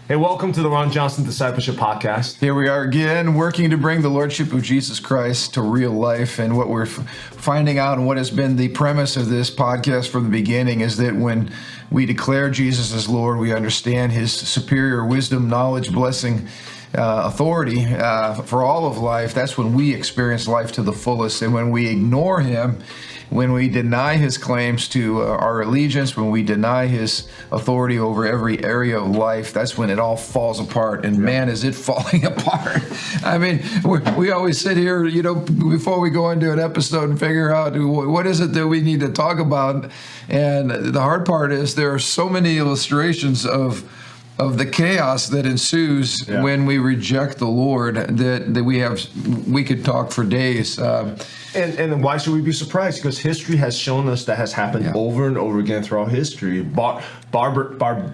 Hey, welcome to the Ron Johnson Discipleship Podcast. Here we are again, working to bring the Lordship of Jesus Christ to real life. And what we're finding out and what has been the premise of this podcast from the beginning is that when we declare Jesus as Lord, we understand his superior wisdom, knowledge, blessing, authority for all of life. That's when we experience life to the fullest. And when we ignore him, when we deny his claims to our allegiance, when we deny his authority over every area of life, that's when it all falls apart. And man, is it falling apart. I mean, we always sit here, before we go into an episode and figure out what is it that we need to talk about. And the hard part is there are so many illustrations of the chaos that ensues when we reject the Lord that we could talk for days. And why should we be surprised? Because history has shown us that has happened over and over again throughout history. Barbarism,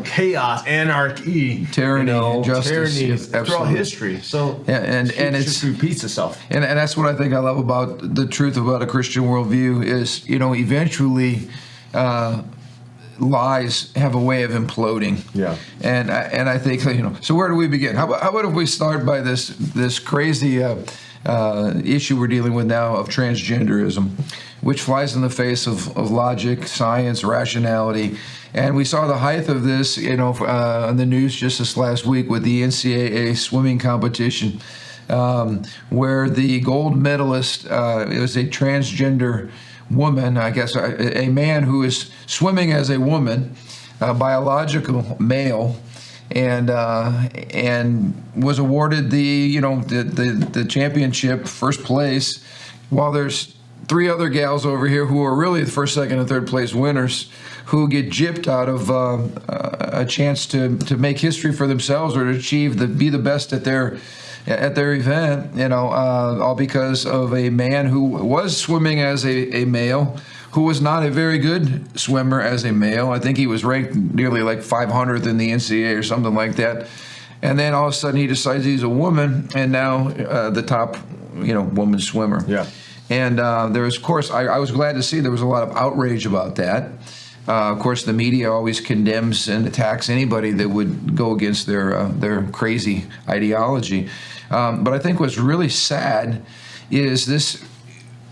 chaos, anarchy, tyranny, injustice, throughout history. So and it just repeats itself. And that's what I think I love about the truth about a Christian worldview is, eventually lies have a way of imploding. Yeah. And I think, so where do we begin? How about if we start by this crazy issue we're dealing with now of transgenderism, which flies in the face of logic, science, rationality. And we saw the height of this, on the news just this last week with the NCAA swimming competition, where the gold medalist is a transgender woman, I guess, a man who is swimming as a woman, biological male, and was awarded the championship, first place, while there's three other gals over here who are really the first, second, and third place winners who get gypped out of a chance to make history for themselves or to be the best at their event, all because of a man who was swimming as a male, who was not a very good swimmer as a male. I think he was ranked nearly like 500th in the NCAA or something like that. And then all of a sudden he decides he's a woman, and now the top, woman swimmer. Yeah. And there was, of course, I was glad to see there was a lot of outrage about that. Of course, the media always condemns and attacks anybody that would go against their crazy ideology. But I think what's really sad is this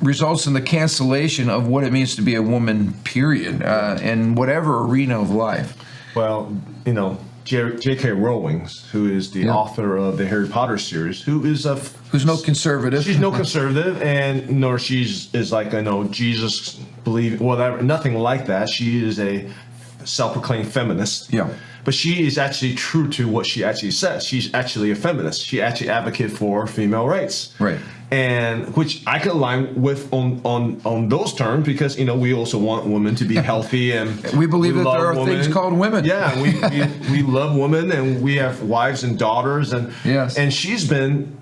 results in the cancellation of what it means to be a woman, period, in whatever arena of life. Well, J.K. Rowling, who is the author of the Harry Potter series, who's no conservative. She's no conservative, and nor is like Jesus believe whatever. Nothing like that. She is a self-proclaimed feminist. Yeah. But she is actually true to what she actually says. She's actually a feminist. She actually advocates for female rights. Right. And which I could align with on those terms because, we also want women to be healthy and we believe that there are things called women. Yeah, we love women and we have wives and daughters and she's been,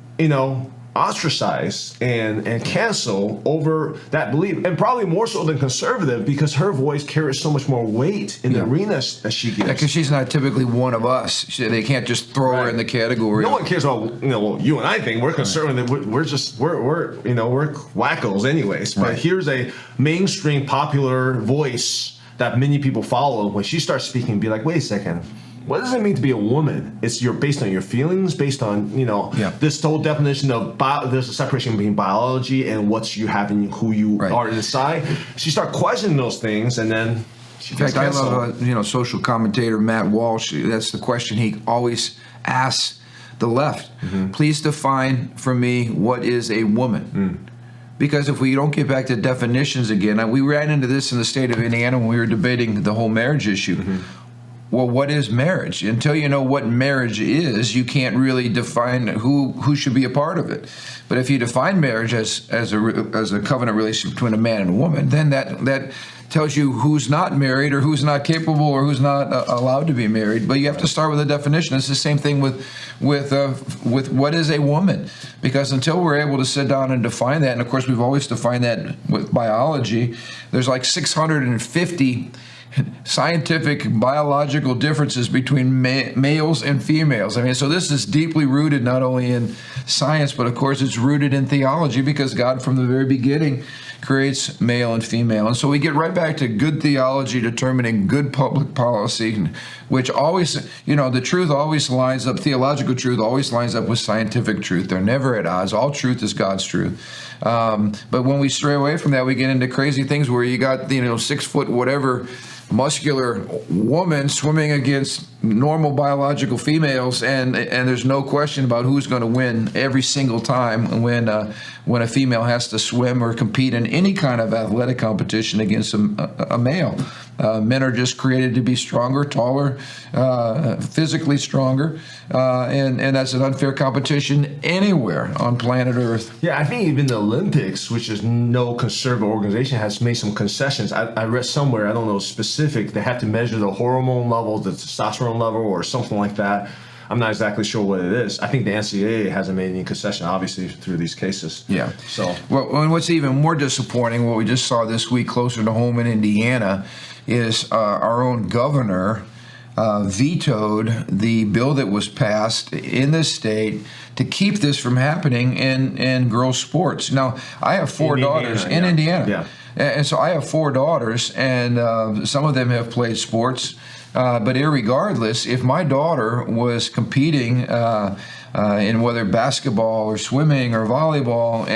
ostracized and canceled over that belief, and probably more so than conservative because her voice carries so much more weight in the arenas that she gives. Because she's not typically one of us. They can't just throw her in the category. No one cares about you and I think we're conservative. We're wackos anyways. But here's a mainstream popular voice that many people follow. When she starts speaking, be like, wait a second. What does it mean to be a woman? It's based on your feelings, based on, this whole definition of there's a separation between biology and what you have and who you are inside. She starts questioning those things, and then she gets canceled. I love, social commentator Matt Walsh. That's the question he always asks the left. Mm-hmm. Please define for me what is a woman. Mm. Because if we don't get back to definitions again, we ran into this in the state of Indiana when we were debating the whole marriage issue. Mm-hmm. Well, what is marriage? Until you know what marriage is, you can't really define who should be a part of it. But if you define marriage as a covenant relationship between a man and a woman, then that tells you who's not married or who's not capable or who's not allowed to be married. But you have to start with a definition. It's the same thing with what is a woman, because until we're able to sit down and define that, and of course we've always defined that with biology. There's like 650 scientific biological differences between males and females. I mean, so this is deeply rooted not only in science, but of course it's rooted in theology, because God from the very beginning creates male and female. And so we get right back to good theology determining good public policy, which always, the truth always lines up, theological truth always lines up with scientific truth. They're never at odds. All truth is God's truth. But when we stray away from that, we get into crazy things where you got, 6 foot whatever muscular woman swimming against normal biological females, and there's no question about who's going to win every single time when a female has to swim or compete in any kind of athletic competition against a male. Men are just created to be stronger, taller, physically stronger, and that's an unfair competition anywhere on planet Earth. Yeah, I think even the Olympics, which is no conservative organization, has made some concessions. I read somewhere, I don't know specific, they have to measure the hormone levels, the testosterone level, or something like that. I'm not exactly sure what it is. I think the NCAA hasn't made any concession, obviously, through these cases. Yeah. So, well, and what's even more disappointing, what we just saw this week closer to home in Indiana, is our own governor vetoed the bill that was passed in this state to keep this from happening in girls' sports. Now, I have 4 daughters in Indiana. Yeah. And so I have 4 daughters, and some of them have played sports. But irregardless, if my daughter was competing in whether basketball or swimming or volleyball,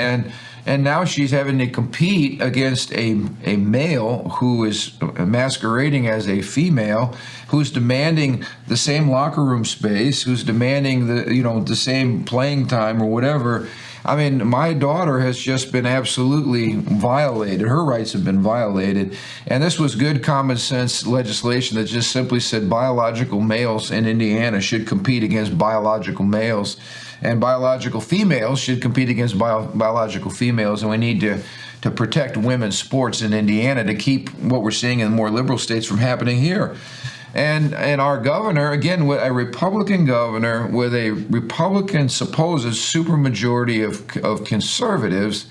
and now she's having to compete against a male who is masquerading as a female, who's demanding the same locker room space, who's demanding the same playing time or whatever. I mean, my daughter has just been absolutely violated. Her rights have been violated. And this was good common sense legislation that just simply said biological males in Indiana should compete against biological males, and biological females should compete against biological females. And we need to protect women's sports in Indiana to keep what we're seeing in more liberal states from happening here. And our governor, again, a Republican governor with a Republican supposed supermajority of conservatives,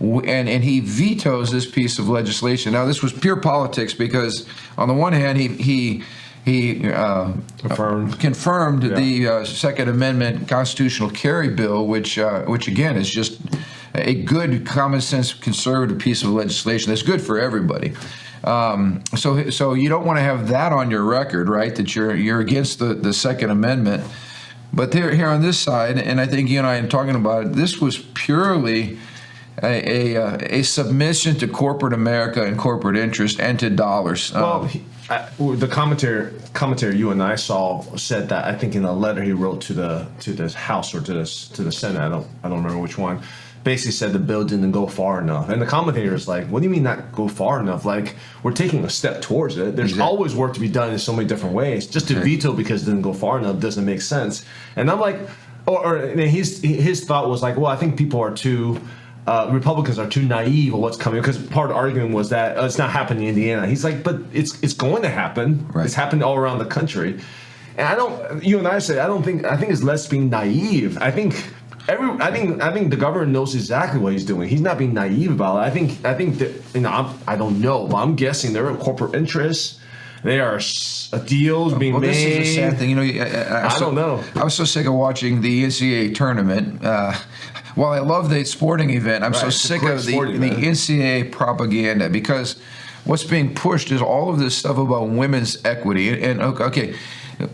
and he vetoes this piece of legislation. Now, this was pure politics because, on the one hand, he confirmed the Second Amendment constitutional carry bill, which again is just a good common sense conservative piece of legislation that's good for everybody. So you don't want to have that on your record, right? That you're against the Second Amendment. But here on this side, and I think you and I are talking about it, this was purely a submission to corporate America and corporate interest and to dollars. Well, the commentary you and I saw said that, I think in a letter he wrote to the House or to the Senate, I don't remember which one, basically said the bill didn't go far enough. And the commentator is like, what do you mean not go far enough? Like, we're taking a step towards it. There's always work to be done in so many different ways. Just to veto because it didn't go far enough doesn't make sense. And I'm like, and his thought was like, well, I think people are too, Republicans are too naive of what's coming, because part of the argument was that it's not happening in Indiana. He's like, but it's going to happen. Right. It's happened all around the country. And you and I said, I think it's less being naive. I think the governor knows exactly what he's doing. He's not being naive about it. I think that, I don't know, but I'm guessing there are corporate interests. There are deals being made. This is a sad thing. I don't know. I was so sick of watching the NCAA tournament. While I love the sporting event, I'm so sick of the NCAA propaganda, because what's being pushed is all of this stuff about women's equity. And okay,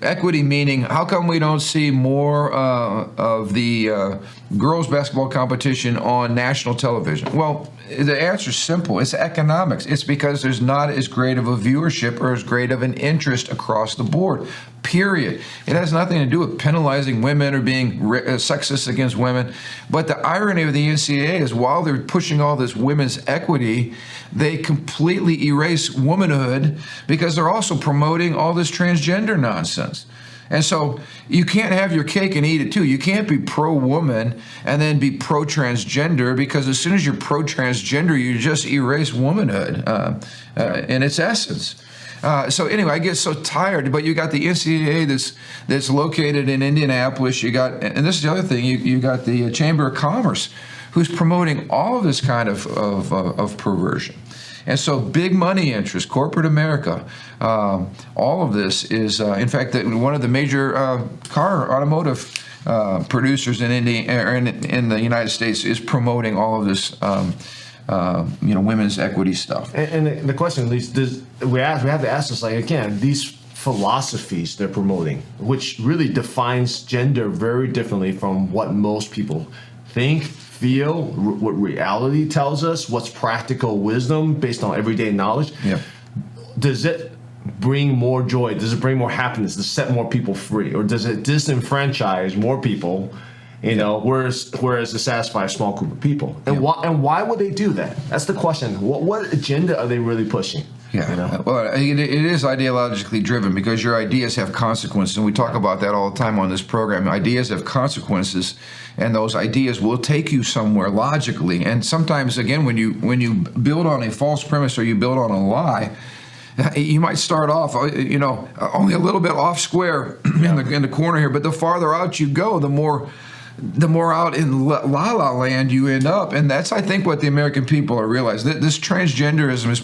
equity meaning, how come we don't see more of the girls' basketball competition on national television? Well, the answer is simple. It's economics. It's because there's not as great of a viewership or as great of an interest across the board, period. It has nothing to do with penalizing women or being sexist against women. But the irony of the NCAA is, while they're pushing all this women's equity, they completely erase womanhood because they're also promoting all this transgender nonsense. And so you can't have your cake and eat it too. You can't be pro-woman and then be pro-transgender, because as soon as you're pro-transgender, you just erase womanhood in its essence. So anyway, I get so tired. But you got the NCAA that's located in Indianapolis. You got, and this is the other thing, you got the Chamber of Commerce, who's promoting all of this kind of perversion. And so big money interests, corporate America, all of this is, in fact, one of the major automotive producers in the United States is promoting all of this, women's equity stuff. And the question, at least, we have to ask this, like, again, these philosophies they're promoting, which really defines gender very differently from what most people think, feel, what reality tells us, what's practical wisdom based on everyday knowledge. Yeah. Does it bring more joy? Does it bring more happiness? Does it set more people free? Or does it disenfranchise more people, whereas to satisfy a small group of people? And why would they do that? That's the question. What agenda are they really pushing? Yeah, well, it is ideologically driven because your ideas have consequences, and we talk about that all the time on this program. Ideas have consequences, and those ideas will take you somewhere logically. And sometimes, again, when you build on a false premise or you build on a lie, you might start off, only a little bit off square in the corner here, but the farther out you go, the more out in la-la land you end up. And that's, I think, what the American people are realizing. This transgenderism is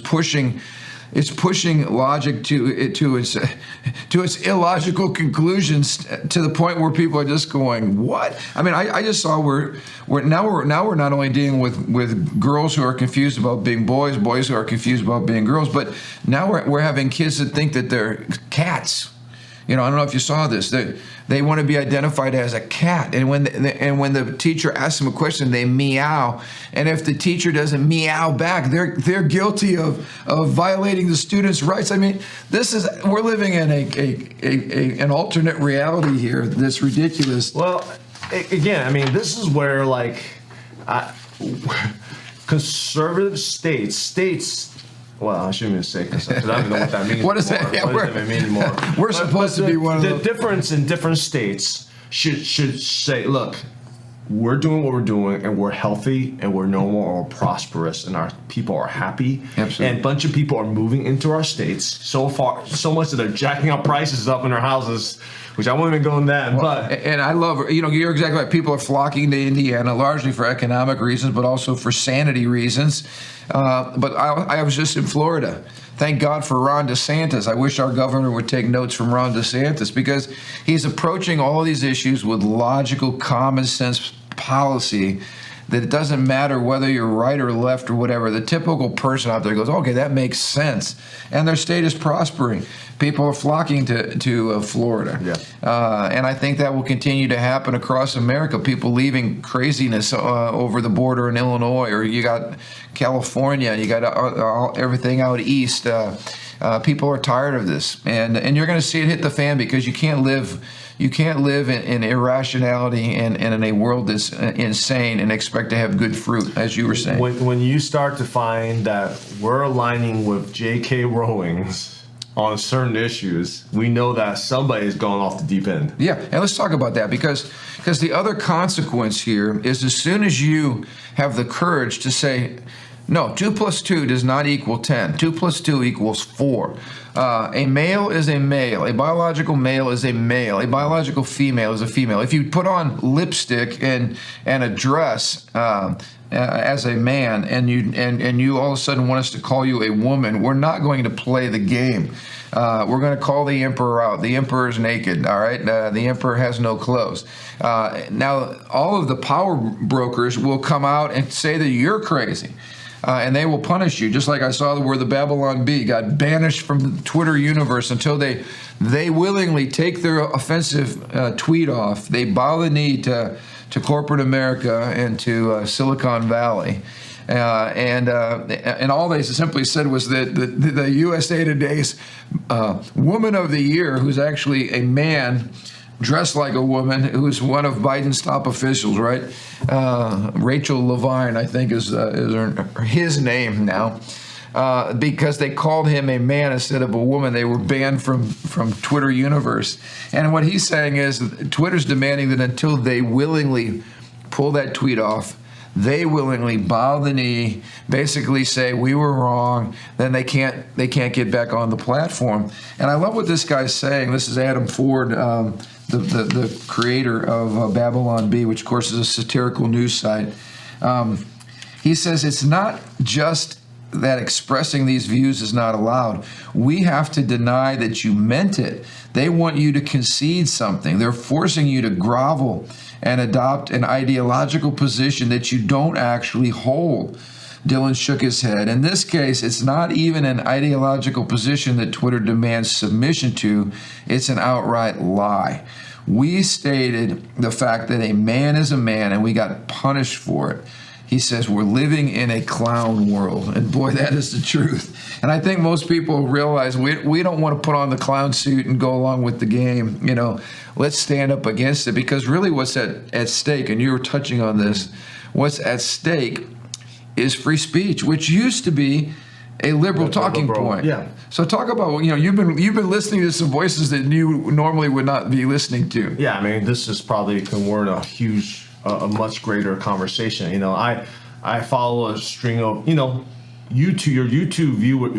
pushing logic to its illogical conclusions to the point where people are just going, what? I mean, I just saw we're not only dealing with girls who are confused about being boys who are confused about being girls, but now we're having kids that think that they're cats. I don't know if you saw this. They want to be identified as a cat, and when the teacher asks them a question, they meow. And if the teacher doesn't meow back, they're guilty of violating the student's rights. I mean, we're living in an alternate reality here that's ridiculous. Well, again, I mean, this is where conservative states. Well, I shouldn't even say because I don't even know what that means. What does that mean anymore? We're supposed to be one of the difference in different states should say, look, we're doing what we're doing, and we're healthy, and we're normal, or prosperous, and our people are happy. Absolutely. And a bunch of people are moving into our states so much that they're jacking up prices up in their houses, which I won't even go in that. And I love, you're exactly right. People are flocking to Indiana largely for economic reasons, but also for sanity reasons. But I was just in Florida. Thank God for Ron DeSantis. I wish our governor would take notes from Ron DeSantis because he's approaching all of these issues with logical, common sense policy that it doesn't matter whether you're right or left or whatever. The typical person out there goes, okay, that makes sense. And their state is prospering. People are flocking to Florida. Yeah. And I think that will continue to happen across America. People leaving craziness over the border in Illinois, or you got California, you got everything out east. People are tired of this. And you're going to see it hit the fan because you can't live in irrationality and in a world that's insane and expect to have good fruit, as you were saying. When you start to find that we're aligning with J.K. Rowling's on certain issues, we know that somebody's gone off the deep end. Yeah, and let's talk about that because the other consequence here is as soon as you have the courage to say, no, 2 + 2 does not equal 10. 2 + 2 = 4. A male is a male. A biological male is a male. A biological female is a female. If you put on lipstick and a dress as a man, and you all of a sudden want us to call you a woman, we're not going to play the game. We're going to call the emperor out. The emperor's naked, all right? The emperor has no clothes. Now, all of the power brokers will come out and say that you're crazy. And they will punish you, just like I saw where the Babylon Bee got banished from the Twitter universe until they willingly take their offensive tweet off. They bow the knee to corporate America and to Silicon Valley. And all they simply said was that the USA Today's Woman of the Year, who's actually a man dressed like a woman, who's one of Biden's top officials, right? Rachel Levine, I think, is his name now. Because they called him a man instead of a woman, they were banned from Twitter universe. And what he's saying is Twitter's demanding that until they willingly pull that tweet off, they willingly bow the knee, basically say we were wrong, then they can't get back on the platform. And I love what this guy's saying. This is Adam Ford, the creator of Babylon Bee, which of course is a satirical news site. He says it's not just that expressing these views is not allowed. We have to deny that you meant it. They want you to concede something. They're forcing you to grovel and adopt an ideological position that you don't actually hold. Dylan shook his head. In this case, it's not even an ideological position that Twitter demands submission to. It's an outright lie. We stated the fact that a man is a man, and we got punished for it. He says we're living in a clown world, and boy, that is the truth. And I think most people realize we don't want to put on the clown suit and go along with the game. You know, let's stand up against it, because really what's at stake, and you were touching on this, what's at stake is free speech, which used to be a liberal talking point. Yeah. So talk about, you know, you've been listening to some voices that you normally would not be listening to. Yeah, I mean, this is probably can warrant a much greater conversation. You know, I follow a string of, you know, your YouTube viewer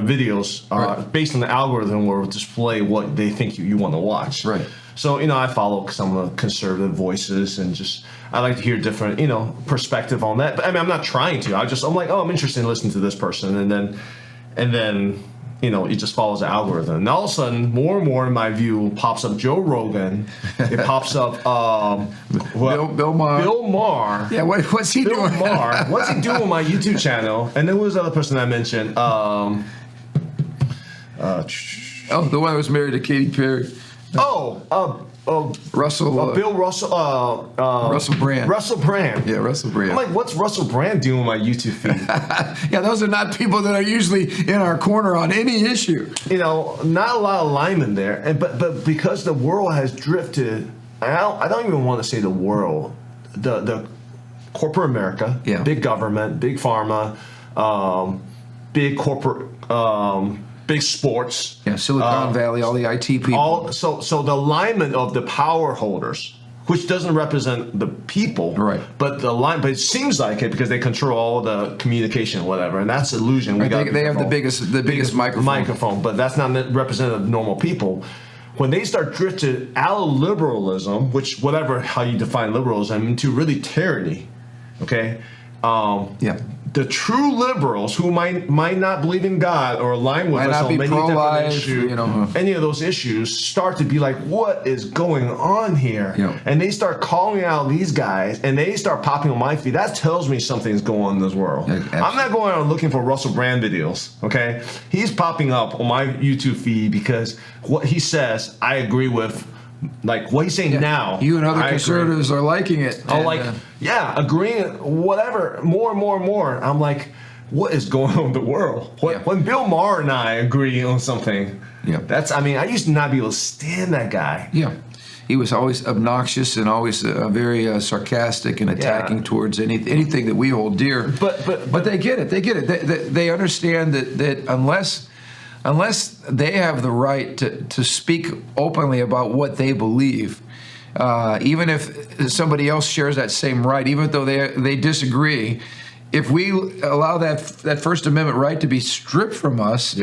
videos Right. based on the algorithm will display what they think you want to watch. Right. So, you know, I follow some of the conservative voices, and just I like to hear different, you know, perspective on that. But I mean, I'm not trying to. I'm like, oh, I'm interested in listening to this person, and then you know, it just follows the algorithm. And all of a sudden, more and more in my view pops up Joe Rogan. It pops up Bill Maher. Bill Maher. Yeah, what's he Bill doing? Maher. What's he doing on my YouTube channel? And then who was the other person I mentioned? Oh, the one that was married to Katy Perry. Russell. Bill Russell. Russell Brand. Russell Brand. Yeah, Russell Brand. I'm like, what's Russell Brand doing on my YouTube feed? Yeah, those are not people that are usually in our corner on any issue. You know, not a lot of alignment there. And but because the world has drifted, I don't even want to say the world, the corporate America, Yeah. big government, big pharma, big corporate, big sports. Yeah, Silicon Valley, all the IT people. So the alignment of the power holders, which doesn't represent the people, Right. But but it seems like it because they control all the communication, whatever, and that's illusion. Right, they have the biggest microphone. But that's not representative of normal people. When they start drifted out of liberalism, which whatever how you define liberalism, into really tyranny, okay? Yeah. The true liberals who might not believe in God or align with Might us not on be many different pro-life, issues, you know. any of those issues, start to be like, what is going on here? Yeah. And they start calling out these guys, and they start popping on my feed. That tells me something's going on in this world. Yeah, I'm not going around looking for Russell Brand videos, okay? He's popping up on my YouTube feed because what he says, I agree with. Like what he's saying now. You and other I conservatives are liking it. I'm like, agreeing, whatever, more and more and more. I'm like, what is going on in the world? When Bill Maher and I agree on something, I used to not be able to stand that guy. Yeah. He was always obnoxious and always very sarcastic and attacking towards anything that we hold dear. But they get it. They get it. They understand that unless they have the right to speak openly about what they believe, even if somebody else shares that same right, even though they disagree, if we allow that First Amendment right to be stripped from us,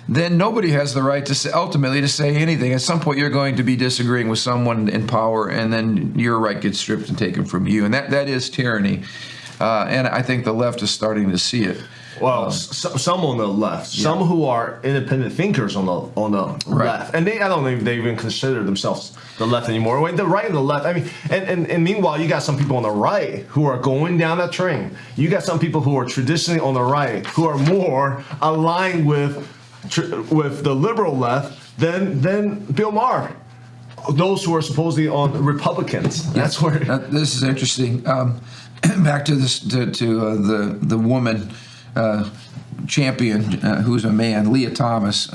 then nobody has the right to say anything. At some point, you're going to be disagreeing with someone in power, and then your right gets stripped and taken from you, and that is tyranny. And I think the left is starting to see it. Well, some on the left, some who are independent thinkers on the left, and I don't think they even consider themselves the left anymore. When the right and the left, I mean, and meanwhile, you got some people on the right who are going down that train. You got some people who are traditionally on the right who are more aligned with the liberal left than Bill Maher. Those who are supposedly on Republicans. That's where this is interesting. Back to this to the woman. Champion, who's a man, Leah Thomas.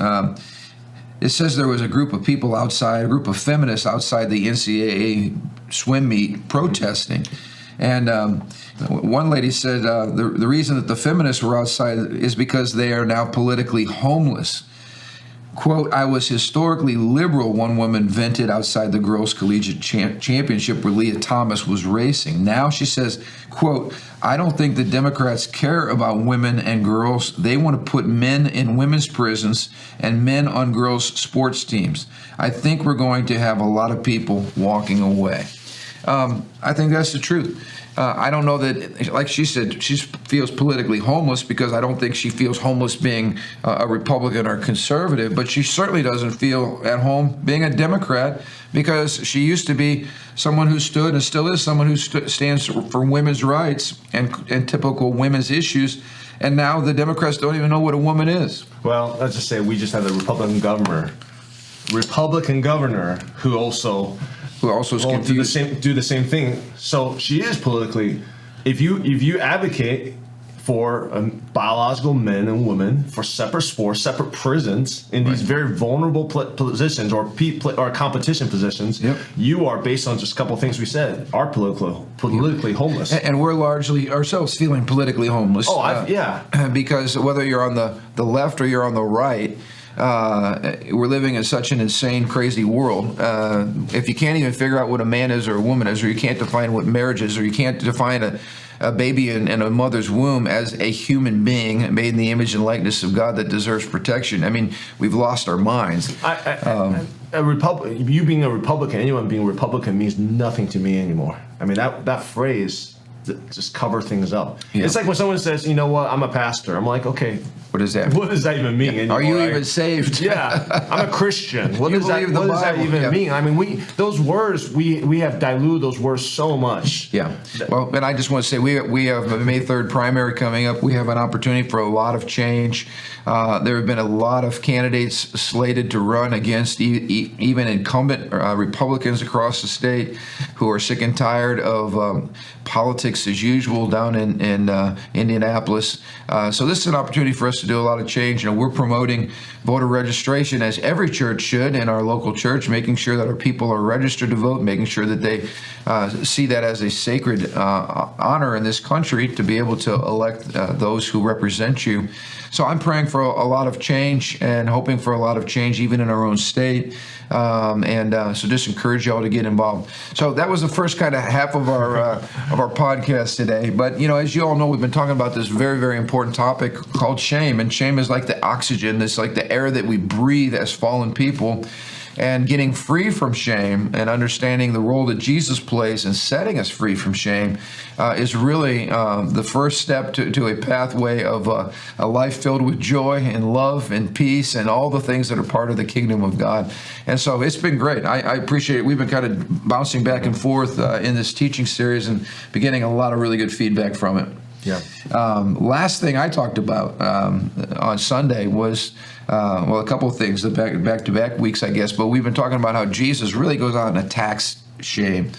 It says there was a group of people outside, a group of feminists outside the NCAA swim meet protesting. And one lady said the reason that the feminists were outside is because they are now politically homeless. Quote, I was historically liberal, one woman vented outside the girls' collegiate championship where Leah Thomas was racing. Now she says, quote, I don't think the Democrats care about women and girls. They want to put men in women's prisons and men on girls' sports teams. I think we're going to have a lot of people walking away. I think that's the truth. I don't know that, like she said, she feels politically homeless because I don't think she feels homeless being a Republican or conservative, but she certainly doesn't feel at home being a Democrat because she used to be someone who stood and still is someone who stands for women's rights and typical women's issues. And now the Democrats don't even know what a woman is. Well, let's just say we just had a Republican governor who also is confused. do the same thing. So she is politically. If you advocate for biological men and women, for separate sports, separate prisons in these very vulnerable positions or competition positions, you are, based on just a couple of things we said, are politically homeless. And we're largely ourselves feeling politically homeless. Oh, because whether you're on the left or you're on the right, we're living in such an insane, crazy world. If you can't even figure out what a man is or a woman is, or you can't define what marriage is, or you can't define a baby in a mother's womb as a human being made in the image and likeness of God that deserves protection, I mean, we've lost our minds. You being a Republican, anyone being a Republican means nothing to me anymore. I mean, that phrase just cover things up. Yeah. It's like when someone says, you know what, I'm a pastor. I'm like, okay. What does that mean? What does that even mean anymore? Are you even saved? Yeah. I'm a Christian. What does that even mean? I mean, those words, we have diluted those words so much. Yeah. Well, and I just want to say we have a May 3rd primary coming up. We have an opportunity for a lot of change. There have been a lot of candidates slated to run against even incumbent Republicans across the state who are sick and tired of politics as usual down in Indianapolis. So this is an opportunity for us to do a lot of change. You know, we're promoting voter registration, as every church should in our local church, making sure that our people are registered to vote, making sure that they see that as a sacred honor in this country to be able to elect those who represent you. So I'm praying for a lot of change and hoping for a lot of change even in our own state. So just encourage y'all to get involved. So that was the first kind of half of our podcast today. But, you know, as you all know, we've been talking about this very, very important topic called shame. And shame is like the oxygen. It's like the air that we breathe as fallen people. And getting free from shame and understanding the role that Jesus plays in setting us free from shame is really the first step to a pathway of a life filled with joy and love and peace and all the things that are part of the kingdom of God. And so it's been great. I appreciate it. We've been kind of bouncing back and forth in this teaching series and been getting a lot of really good feedback from it. Yeah. Last thing I talked about on Sunday was, a couple of things, the back-to-back weeks, I guess, but we've been talking about how Jesus really goes out and attacks shame.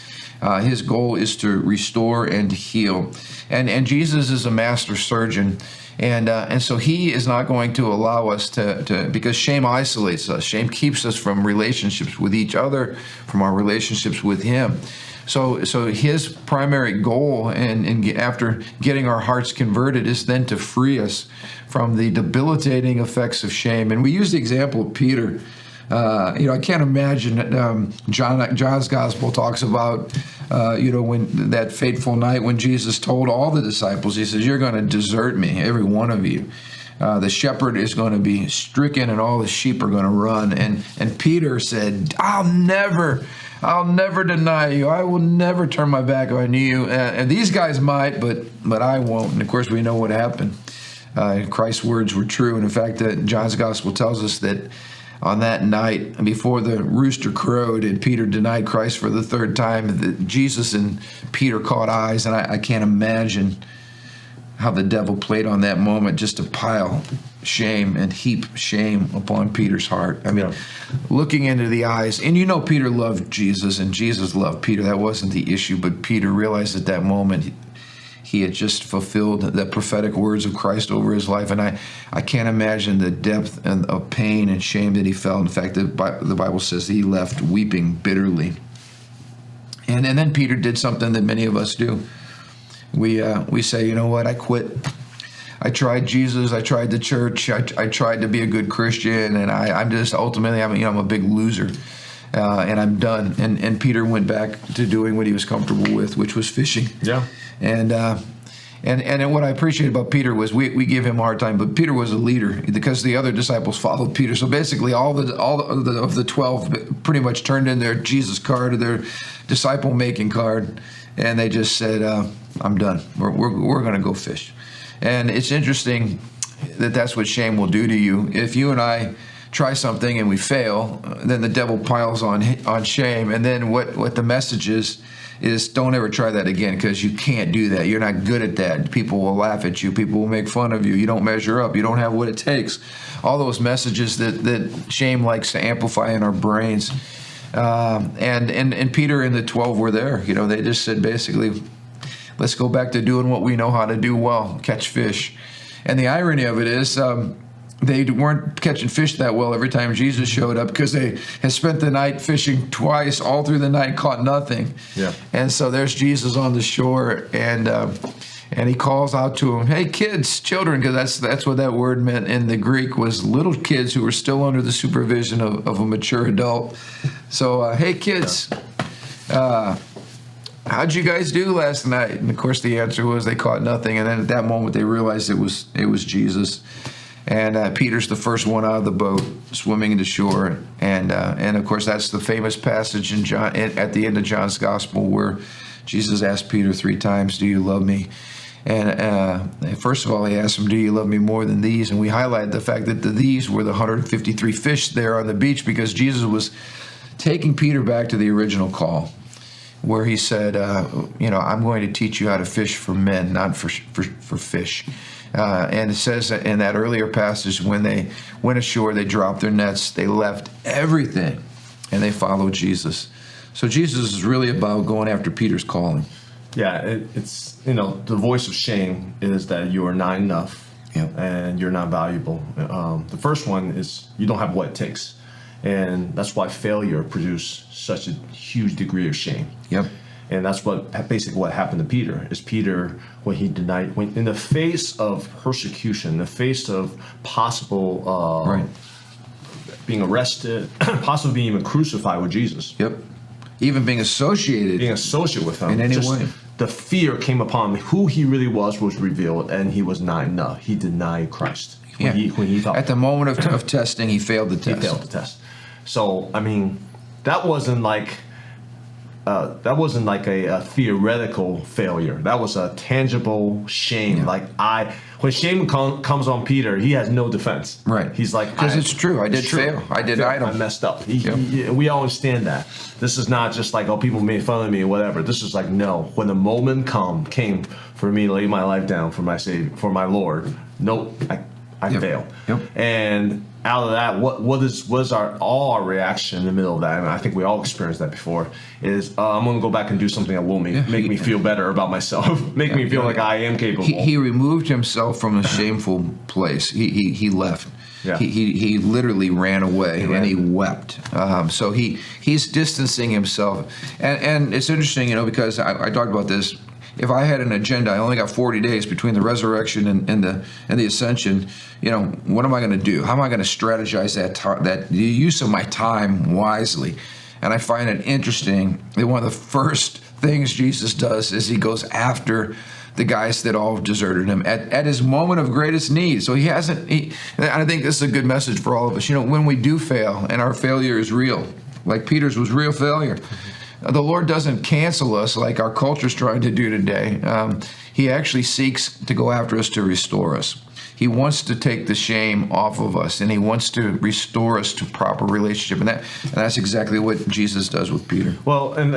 His goal is to restore and to heal. And Jesus is a master surgeon. And so he is not going to allow us to, because shame isolates us. Shame keeps us from relationships with each other, from our relationships with him. So his primary goal, and after getting our hearts converted, is then to free us from the debilitating effects of shame. And we use the example of Peter. I can't imagine. John's gospel talks about, when that fateful night when Jesus told all the disciples, he says, "You're going to desert me, every one of you. The shepherd is going to be stricken, and all the sheep are going to run." And Peter said, I'll never deny you. I will never turn my back on you. And these guys might, but I won't. And of course, we know what happened. Christ's words were true. And in fact, John's gospel tells us that on that night, before the rooster crowed and Peter denied Christ for the third time, that Jesus and Peter caught eyes. And I can't imagine how the devil played on that moment just to pile shame and heap shame upon Peter's heart. I mean, looking into the eyes, and Peter loved Jesus and Jesus loved Peter. That wasn't the issue, but Peter realized at that moment he had just fulfilled the prophetic words of Christ over his life. And I can't imagine the depth of pain and shame that he felt. In fact, the Bible says he left weeping bitterly. And then Peter did something that many of us do. We say, you know what, I quit. I tried Jesus, I tried the church, I tried to be a good Christian, and I'm just ultimately, I'm a big loser, and I'm done. And Peter went back to doing what he was comfortable with, which was fishing. Yeah. And And what I appreciate about Peter was we give him a hard time, but Peter was a leader because the other disciples followed Peter. So basically, all of the 12 pretty much turned in their Jesus card or their disciple making card, and they just said, "I'm done. We're going to go fish." And it's interesting that that's what shame will do to you. If you and I try something and we fail, then the devil piles on shame, and then what the message is don't ever try that again because you can't do that. You're not good at that. People will laugh at you. People will make fun of you. You don't measure up. You don't have what it takes. All those messages that shame likes to amplify in our brains. And Peter and the 12 were there. They just said basically, let's go back to doing what we know how to do well, catch fish. And the irony of it is they weren't catching fish that well every time Jesus showed up because they had spent the night fishing twice, all through the night, caught nothing. Yeah. And so there's Jesus on the shore, and he calls out to them, "Hey, kids, children," because that's what that word meant in the Greek, was little kids who were still under the supervision of a mature adult. So, "Hey, kids, how'd you guys do last night?" And of course, the answer was they caught nothing. And then at that moment, they realized it was Jesus. And Peter's the first one out of the boat, swimming into shore, and of course that's the famous passage in John at the end of John's Gospel where Jesus asked Peter 3 times, "Do you love me?" And first of all, he asked him, "Do you love me more than these?" And we highlighted the fact that these were the 153 fish there on the beach because Jesus was taking Peter back to the original call, where he said, "I'm going to teach you how to fish for men, not for fish." And it says in that earlier passage, when they went ashore, they dropped their nets, they left everything, and they followed Jesus. So Jesus is really about going after Peter's calling. Yeah, it's the voice of shame is that you are not enough, and you're not valuable. The first one is you don't have what it takes, and that's why failure produced such a huge degree of shame. Yep. And that's basically what happened to Peter. Is Peter, when he denied, when in the face of persecution, in the face of possible being arrested, possibly being even crucified with Jesus. Yep. Even being associated with him in any way. The fear came upon him. Who he really was revealed, and he was not enough. He denied Christ. When he thought, at the moment of testing, he failed the test. He failed the test. So that wasn't like a theoretical failure. That was a tangible shame. Yeah. When shame comes on Peter, he has no defense. Right. He's like, because it's true. I did fail. I denied him. I messed up. We all understand that. This is not just like, oh, people made fun of me or whatever. This is like, no. When the moment came for me to lay my life down for my Savior, for my Lord, no, I failed. Yep. And out of that, what is our reaction in the middle of that? And I think we all experienced that before. Is I'm going to go back and do something that will make me feel better about myself, make me feel like I am capable. He removed himself from a shameful place. He left. Yeah. He literally ran away and he wept. So he's distancing himself. And it's interesting, because I talked about this. If I had an agenda, I only got 40 days between the resurrection and the ascension. What am I going to do? How am I going to strategize that the use of my time wisely? And I find it interesting that one of the first things Jesus does is he goes after the guys that all deserted him at his moment of greatest need. So and I think this is a good message for all of us. When we do fail and our failure is real, like Peter's was real failure, the Lord doesn't cancel us like our culture's trying to do today. He actually seeks to go after us to restore us. He wants to take the shame off of us, and he wants to restore us to proper relationship. And that's exactly what Jesus does with Peter. Well, and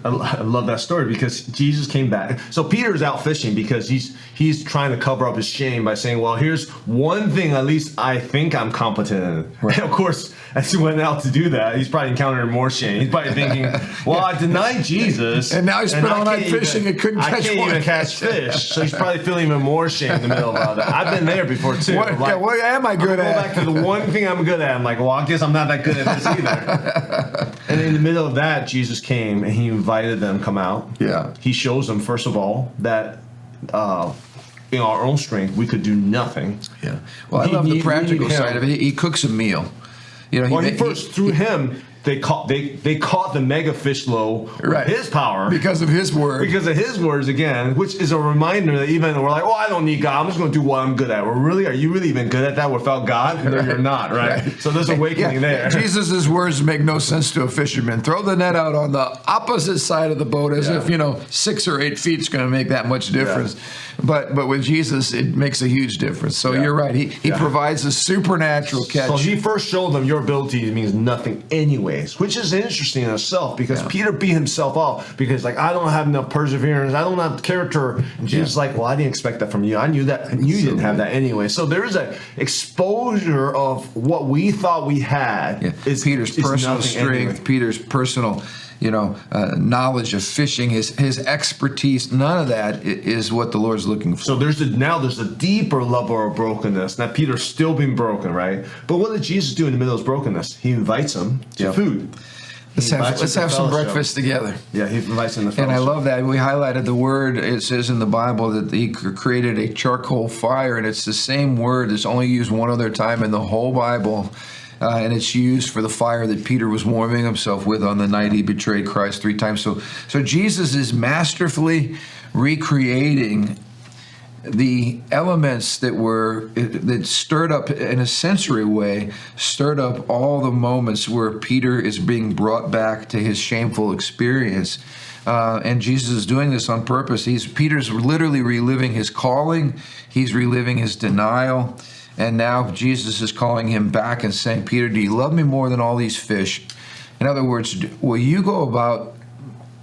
I love that story because Jesus came back. So Peter's out fishing because he's trying to cover up his shame by saying, well, here's one thing at least I think I'm competent in. Right. And of course, as he went out to do that, he's probably encountering more shame. He's probably thinking, well, I denied Jesus. And now he spent all night fishing and couldn't catch one. I can't even catch fish. So he's probably feeling even more shame in the middle of all that. I've been there before too. What am I good at? Go back to the one thing I'm good at. I'm like, well, I guess I'm not that good at this either. And in the middle of that, Jesus came and he invited them to come out. Yeah. He shows them, first of all, that in our own strength, we could do nothing. Yeah. Well, I love the practical side of it. He cooks a meal. Through him, they caught the mega fish low with his power. Because of his word. Because of his words again, which is a reminder that even we're like, oh, I don't need God. I'm just going to do what I'm good at. Well, really, are you really even good at that without God? No, you're not, right? So there's awakening there. Jesus' words make no sense to a fisherman. Throw the net out on the opposite side of the boat as if, 6 or 8 feet is going to make that much difference. Yeah. But with Jesus, it makes a huge difference. So you're right. He provides a supernatural catch. So he first showed them your ability means nothing anyways, which is interesting in itself because Peter beat himself up because I don't have enough perseverance. I don't have character. And Jesus is like, well, I didn't expect that from you. I knew that. And you didn't have that anyway. So there is an exposure of what we thought we had. Yeah. Peter's personal strength, anyway. Peter's personal knowledge of fishing, his expertise, none of that is what the Lord's looking for. So there's a deeper level of brokenness. Now Peter's still being broken, right? But what did Jesus do in the middle of his brokenness? He invites him to food. Let's have some breakfast together. Yeah, he invites him to fellowship. And I love that. We highlighted the word. It says in the Bible that he created a charcoal fire, and it's the same word that's only used one other time in the whole Bible. And it's used for the fire that Peter was warming himself with on the night he betrayed Christ 3 times. So Jesus is masterfully recreating the elements that stirred up in a sensory way, stirred up all the moments where Peter is being brought back to his shameful experience. And Jesus is doing this on purpose. Peter's literally reliving his calling. He's reliving his denial. And now Jesus is calling him back and saying, Peter, do you love me more than all these fish? In other words, will you go about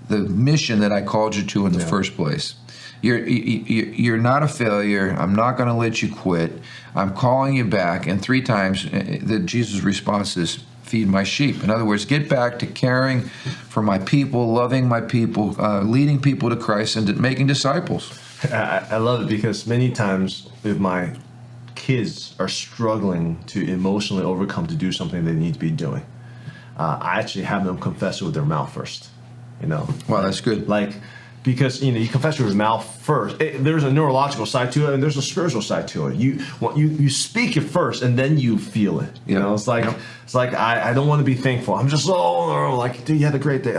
the mission that I called you to in the first place? You're not a failure. I'm not going to let you quit. I'm calling you back. And 3 times, Jesus' response is, feed my sheep. In other words, get back to caring for my people, loving my people, leading people to Christ, and making disciples. I love it because many times if my kids are struggling to emotionally overcome to do something they need to be doing, I actually have them confess it with their mouth first. Wow, that's good. Because you confess with your mouth first. There's a neurological side to it, and there's a spiritual side to it. You speak it first, and then you feel it. It's like I don't want to be thankful. I'm just dude, you had a great day.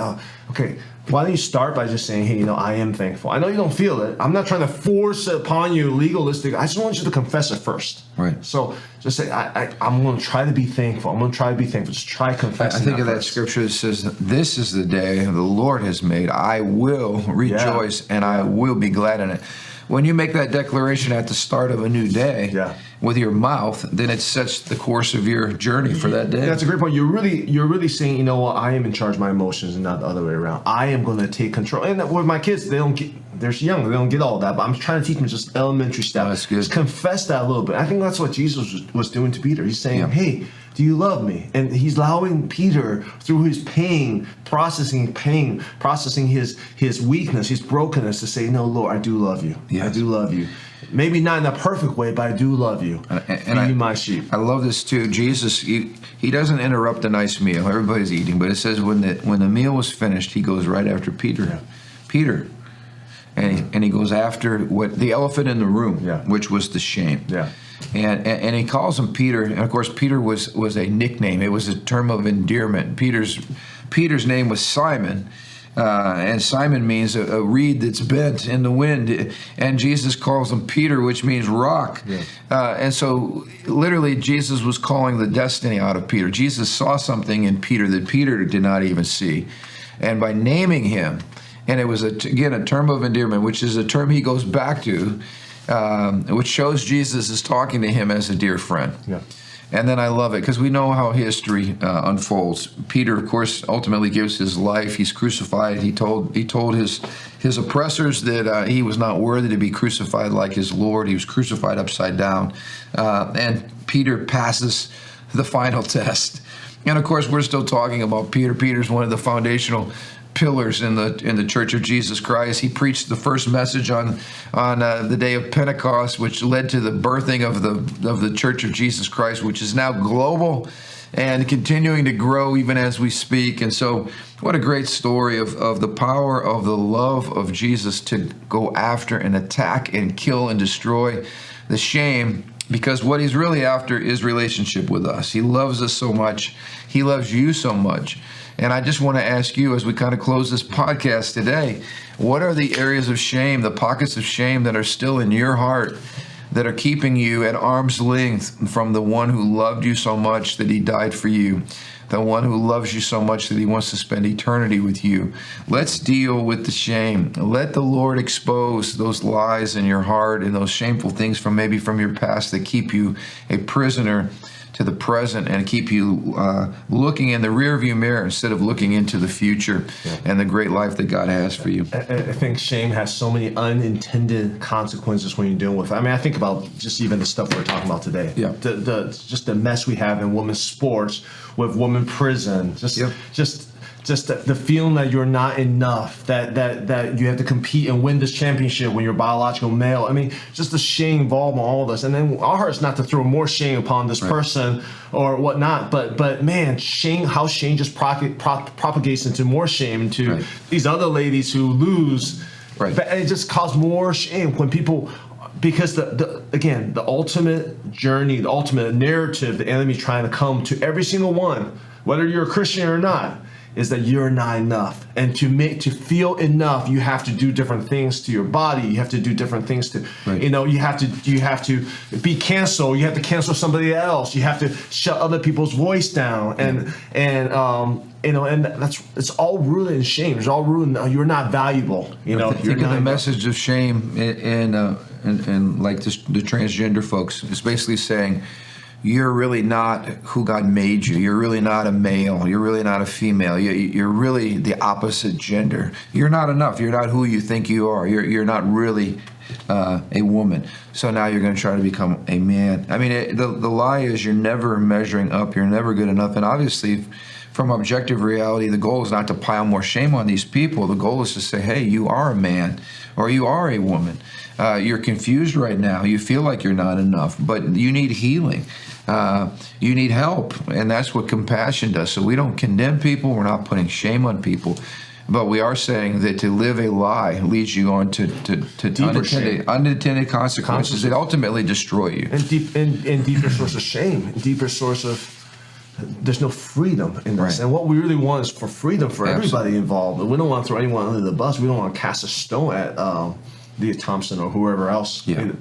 Okay. Why don't you start by just saying, hey, I am thankful. I know you don't feel it. I'm not trying to force it upon you, legalistic. I just want you to confess it first. Right. So just say, I'm going to try to be thankful. I'm going to try to be thankful. Just try confessing. I think of that scripture that says, this is the day the Lord has made. I will rejoice and I will be glad in it. When you make that declaration at the start of a new day with your mouth, then it sets the course of your journey for that day. That's a great point. You're really saying, you know what, I am in charge of my emotions and not the other way around. I am going to take control. And with my kids, they're young, they don't get all that, but I'm trying to teach them just elementary stuff. That's good. Just confess that a little bit. I think that's what Jesus was doing to Peter. He's saying, hey, do you love me? And he's allowing Peter, through his pain, processing his weakness, his brokenness, to say, no, Lord, I do love you. Yes. I do love you. Maybe not in a perfect way, but I do love you. Feed my sheep. I love this too. Jesus, he doesn't interrupt a nice meal. Everybody's eating, but it says when the meal was finished, he goes right after Peter. Yeah. Peter. And he goes after the elephant in the room, which was the shame. Yeah. And he calls him Peter. And of course, Peter was a nickname. It was a term of endearment. Peter's name was Simon. And Simon means a reed that's bent in the wind. And Jesus calls him Peter, which means rock. Yeah. And so literally Jesus was calling the destiny out of Peter. Jesus saw something in Peter that Peter did not even see. And by naming him, and it was, again, a term of endearment, which is a term he goes back to, which shows Jesus is talking to him as a dear friend. Yeah. And then I love it because we know how history unfolds. Peter, of course, ultimately gives his life. He's crucified. He told his oppressors that he was not worthy to be crucified like his Lord. He was crucified upside down. And Peter passes the final test. And of course, we're still talking about Peter. Peter's one of the foundational pillars in the Church of Jesus Christ. He preached the first message on the day of Pentecost, which led to the birthing of the Church of Jesus Christ, which is now global and continuing to grow even as we speak. And so what a great story of the power of the love of Jesus to go after and attack and kill and destroy the shame, because what he's really after is relationship with us. He loves us so much. He loves you so much And I just want to ask you, as we kind of close this podcast today, what are the areas of shame, the pockets of shame that are still in your heart, that are keeping you at arm's length from the one who loved you so much that he died for you, the one who loves you so much that he wants to spend eternity with you? Let's deal with the shame. Let the Lord expose those lies in your heart and those shameful things from your past that keep you a prisoner to the present and keep you looking in the rearview mirror instead of looking into the future and the great life that God has for you. I think shame has so many unintended consequences when you're dealing with it. I mean, I think about just even the stuff we're talking about today. Yeah. Just the mess we have in women's sports, with women prison, just the feeling that you're not enough, that you have to compete and win this championship when you're a biological male. I mean, just the shame involved in all this. And then our heart's not to throw more shame upon this person or whatnot, but man, shame, how shame just propagates into more shame, into these other ladies who lose. Right. And it just causes more shame when people, because the ultimate journey, the ultimate narrative, the enemy trying to come to every single one, whether you're a Christian or not, is that you're not enough. And to feel enough, you have to do different things to your body. You have to do different things to, you have to be canceled. You have to cancel somebody else. You have to shut other people's voice down. And it's all rooted in shame. It's all rooted in, you're not valuable. Think of the message of shame and like the transgender folks. It's basically saying, you're really not who God made you. You're really not a male. You're really not a female. You're really the opposite gender. You're not enough. You're not who you think you are. You're not really a woman. So now you're going to try to become a man. I mean, the lie is you're never measuring up. You're never good enough. And obviously, from objective reality, the goal is not to pile more shame on these people. The goal is to say, hey, you are a man or you are a woman. You're confused right now. You feel like you're not enough, but you need healing. You need help, and that's what compassion does. So we don't condemn people. We're not putting shame on people, but we are saying that to live a lie leads you on to unintended consequences that ultimately destroy you. And deeper source of shame, deeper source of, there's no freedom in this. Right. And what we really want is for freedom for everybody involved. We don't want to throw anyone under the bus. We don't want to cast a stone at Leah Thompson or whoever else. Yeah.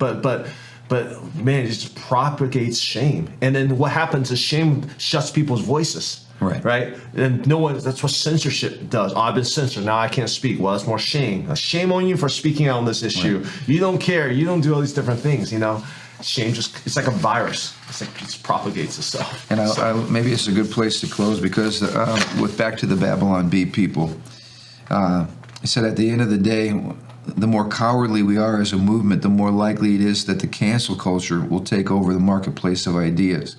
But man, it just propagates shame. And then what happens is shame shuts people's voices. Right? And that's what censorship does. Oh, I've been censored. Now I can't speak. Well, that's more shame. Shame on you for speaking out on this issue. Right. You don't care. You don't do all these different things, Shame it's like a virus. It's like it just propagates itself. And maybe it's a good place to close because with back to the Babylon Bee people, I said at the end of the day, the more cowardly we are as a movement, the more likely it is that the cancel culture will take over the marketplace of ideas.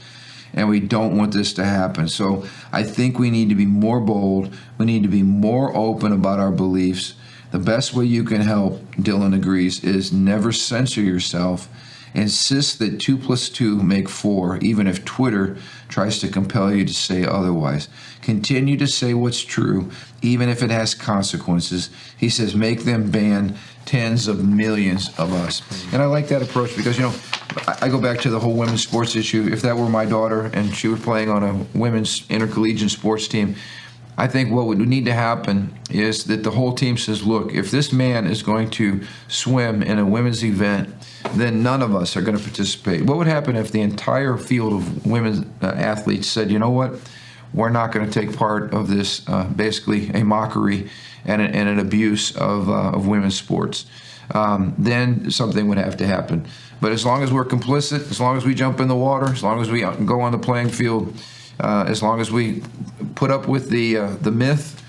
And we don't want this to happen. So I think we need to be more bold. We need to be more open about our beliefs. The best way you can help, Dylan agrees, is never censor yourself. Insist that 2 + 2 make 4, even if Twitter tries to compel you to say otherwise. Continue to say what's true, even if it has consequences. He says, make them ban tens of millions of us. And I like that approach because, I go back to the whole women's sports issue. If that were my daughter and she were playing on a women's intercollegiate sports team, I think what would need to happen is that the whole team says, look, if this man is going to swim in a women's event, then none of us are going to participate. What would happen if the entire field of women's athletes said, you know what, we're not going to take part of this, basically a mockery and an abuse of women's sports? Then something would have to happen. But as long as we're complicit, as long as we jump in the water, as long as we go on the playing field, as long as we put up with the myth,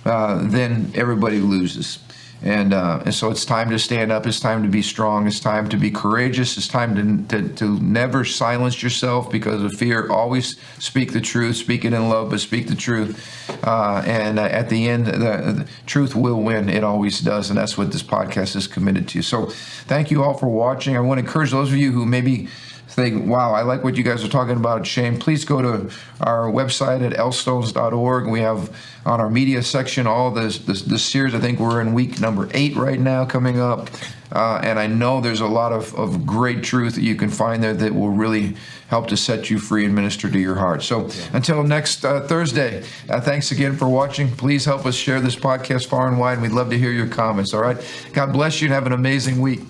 then everybody loses. And so it's time to stand up. It's time to be strong. It's time to be courageous. It's time to never silence yourself because of fear. Always speak the truth. Speak it in love, but speak the truth. And at the end, the truth will win. It always does. And that's what this podcast is committed to. So thank you all for watching. I want to encourage those of you who maybe think, wow, I like what you guys are talking about, Shane, please go to our website at elstones.org. We have on our media section all this series. I think we're in week number 8 right now coming up. And I know there's a lot of great truth that you can find there that will really help to set you free and minister to your heart. So until next Thursday, thanks again for watching. Please help us share this podcast far and wide. We'd love to hear your comments, all right? God bless you and have an amazing week.